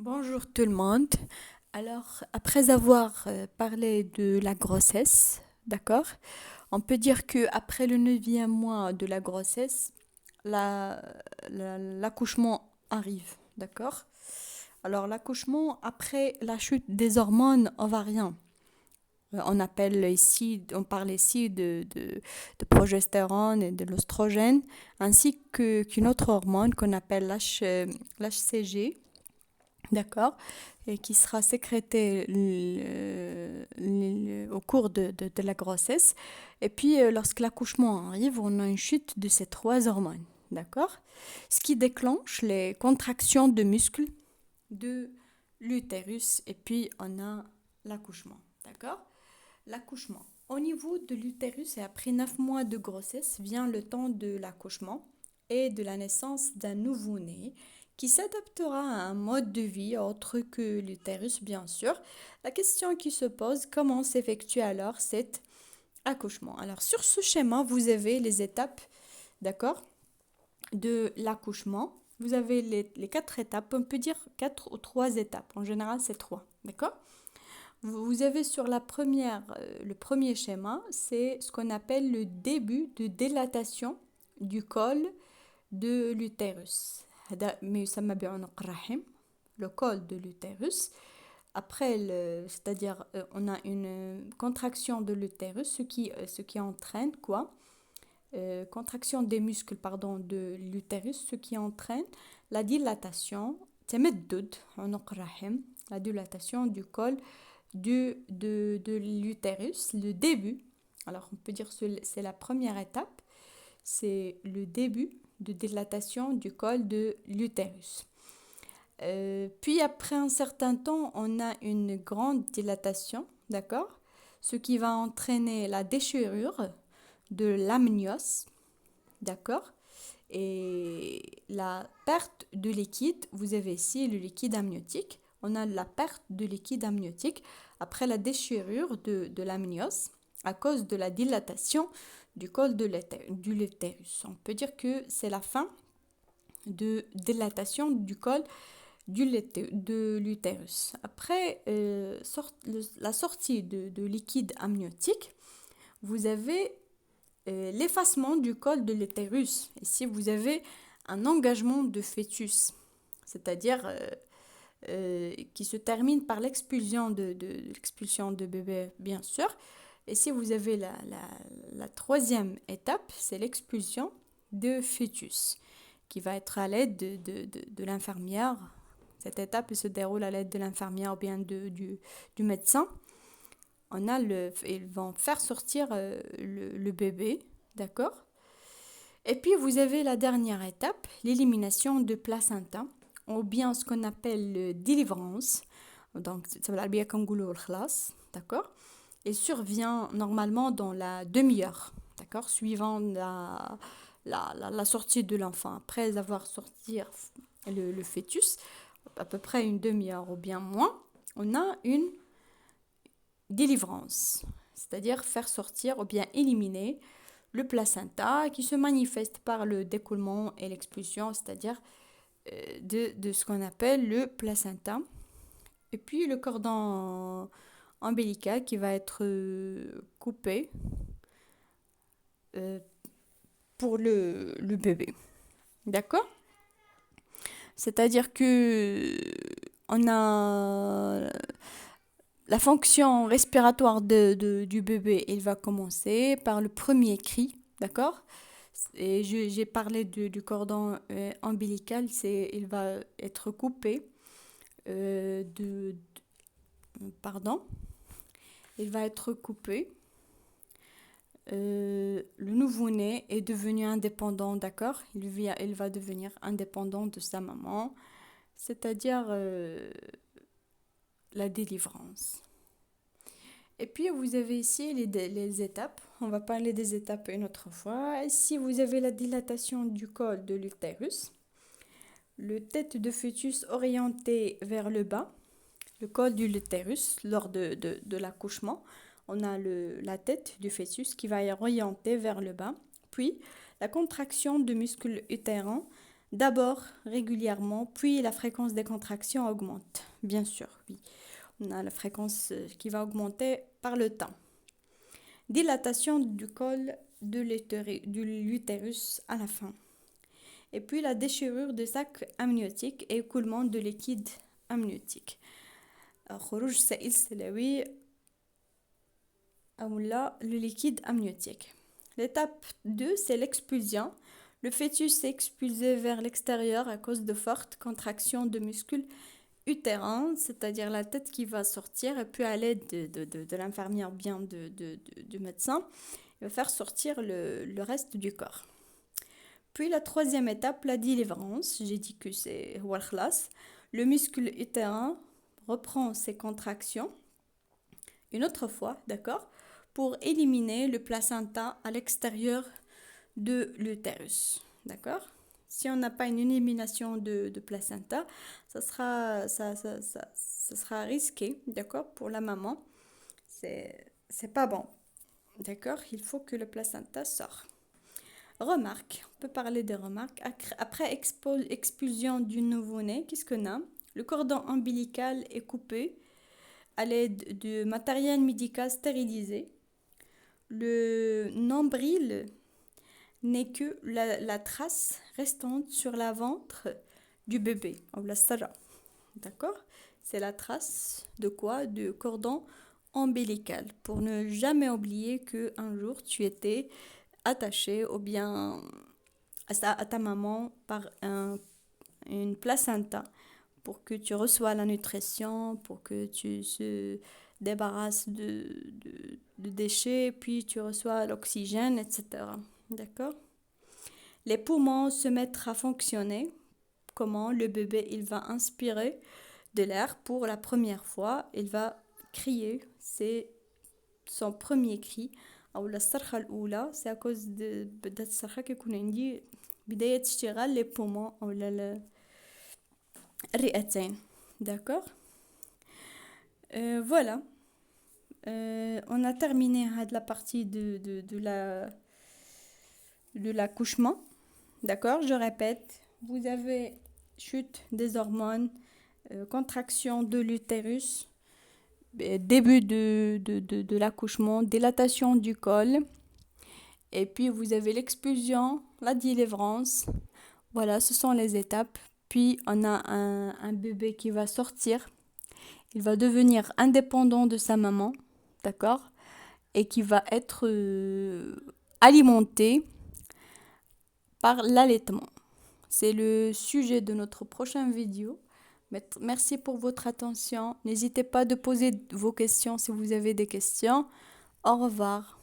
Bonjour tout le monde. Alors, après avoir parlé de la grossesse, d'accord, on peut dire que après le neuvième mois de la grossesse, la- l'accouchement arrive, d'accord? Alors, l'accouchement après la chute des hormones ovariens. On parle ici de progestérone et de l'oestrogène, ainsi qu'une autre hormone qu'on appelle l'HCG. D'accord, et qui sera sécrété au cours de la grossesse. Et puis, lorsque l'accouchement arrive, on a une chute de ces trois hormones. D'accord, ce qui déclenche les contractions de muscles de l'utérus. Et puis, on a l'accouchement. D'accord, l'accouchement. Au niveau de l'utérus, et après 9 mois de grossesse, vient le temps de l'accouchement et de la naissance d'un nouveau-né qui s'adaptera à un mode de vie autre que l'utérus, bien sûr. La question qui se pose, comment s'effectue alors cet accouchement? Alors, sur ce schéma, vous avez les étapes, d'accord, de l'accouchement. Vous avez les quatre étapes, on peut dire quatre ou trois étapes. En général, c'est trois, d'accord? Vous avez sur le premier schéma, c'est ce qu'on appelle le début de dilatation du col de l'utérus. Le col de l'utérus. Après, c'est-à-dire, on a une contraction de l'utérus, ce qui entraîne quoi? Contraction des muscles, pardon, de l'utérus, ce qui entraîne la dilatation, la dilatation du col de l'utérus, le début. Alors, on peut dire que c'est la première étape, c'est le début de dilatation du col de l'utérus. Puis après un certain temps, on a une grande dilatation, d'accord? Ce qui va entraîner la déchirure de l'amnios, d'accord? Et la perte de liquide, vous avez ici le liquide amniotique. On a la perte de liquide amniotique après la déchirure de l'amnios à cause de la dilatation du col de l'utérus. On peut dire que c'est la fin de dilatation du col de l'utérus. Après la sortie de liquide amniotique, vous avez l'effacement du col de l'utérus. Ici, vous avez un engagement de fœtus, c'est-à-dire qui se termine par l'expulsion de bébé, bien sûr. Et si vous avez la troisième étape, c'est l'expulsion de fœtus, qui va être à l'aide de l'infirmière. Cette étape se déroule à l'aide de l'infirmière ou bien du médecin. Ils vont faire sortir le bébé, d'accord? Et puis vous avez la dernière étape, l'élimination de placenta, ou bien ce qu'on appelle le délivrance. Donc, ça veut dire d'accord? Et survient normalement dans la demi-heure, d'accord? Suivant la sortie de l'enfant. Après avoir sorti le fœtus, à peu près une demi-heure ou bien moins, on a une délivrance, c'est-à-dire faire sortir ou bien éliminer le placenta qui se manifeste par le découlement et l'expulsion, c'est-à-dire de ce qu'on appelle le placenta. Et puis le cordon ombilical qui va être coupé euh, pour le bébé. D'accord? C'est-à-dire que on a la fonction respiratoire du bébé, il va commencer par le premier cri, d'accord? Et j'ai parlé du cordon ombilical, il va être coupé pardon, il va être coupé. Le nouveau-né est devenu indépendant, d'accord? Il va devenir indépendant de sa maman, c'est-à-dire la délivrance. Et puis vous avez ici les étapes. On va parler des étapes une autre fois. Ici, vous avez la dilatation du col de l'utérus, le tête de fœtus orienté vers le bas, le col de l'utérus lors de l'accouchement. On a la tête du fœtus qui va être orientée vers le bas. Puis, la contraction du muscle utérin d'abord régulièrement, puis la fréquence des contractions augmente. Bien sûr, oui. On a la fréquence qui va augmenter par le temps. Dilatation du col de l'utérus à la fin. Et puis la déchirure du sac amniotique et écoulement de liquide amniotique. خروج سائل سلوي أو لا le liquide amniotique. L'étape 2, c'est l'expulsion. Le fœtus est expulsé vers l'extérieur à cause de fortes contractions de muscles utérins, c'est-à-dire la tête qui va sortir, et puis à l'aide de l'infirmière, bien du médecin, il va faire sortir le reste du corps. Puis la troisième étape, la délivrance. J'ai dit que c'est le muscle utérin reprend ses contractions une autre fois, d'accord, pour éliminer le placenta à l'extérieur de l'utérus, d'accord. Si on n'a pas une élimination de placenta, ça sera risqué, d'accord, pour la maman. C'est pas bon, d'accord. Il faut que le placenta sorte. Remarque, on peut parler des remarques. Après expulsion du nouveau-né, qu'est-ce qu'on a? Le cordon ombilical est coupé à l'aide de matériel médical stérilisé. Le nombril n'est que la trace restante sur la ventre du bébé, ou la sara. D'accord? C'est la trace de quoi? De cordon ombilical. Pour ne jamais oublier qu'un jour tu étais attaché ou bien à ta maman par une placenta pour que tu reçois la nutrition, pour que tu se débarrasses de déchets, puis tu reçois l'oxygène, etc. D'accord? Les poumons se mettent à fonctionner. Comment? Le bébé, il va inspirer de l'air pour la première fois. Il va crier. C'est son premier cri. أو الصرخة الأولى c'est à cause de بدأت الصرخة كيكون عندي بداية اشتغال les poumons أو الرئتين. D'accord. Voilà. On a terminé la partie de l'accouchement. D'accord. Je répète. Vous avez chute des hormones, contraction de l'utérus, début de l'accouchement, dilatation du col. Et puis vous avez l'expulsion, la délivrance. Voilà, ce sont les étapes. Puis on a un bébé qui va sortir. Il va devenir indépendant de sa maman, d'accord? Et qui va être alimenté par l'allaitement. C'est le sujet de notre prochaine vidéo. Merci pour votre attention. N'hésitez pas de poser vos questions si vous avez des questions. Au revoir.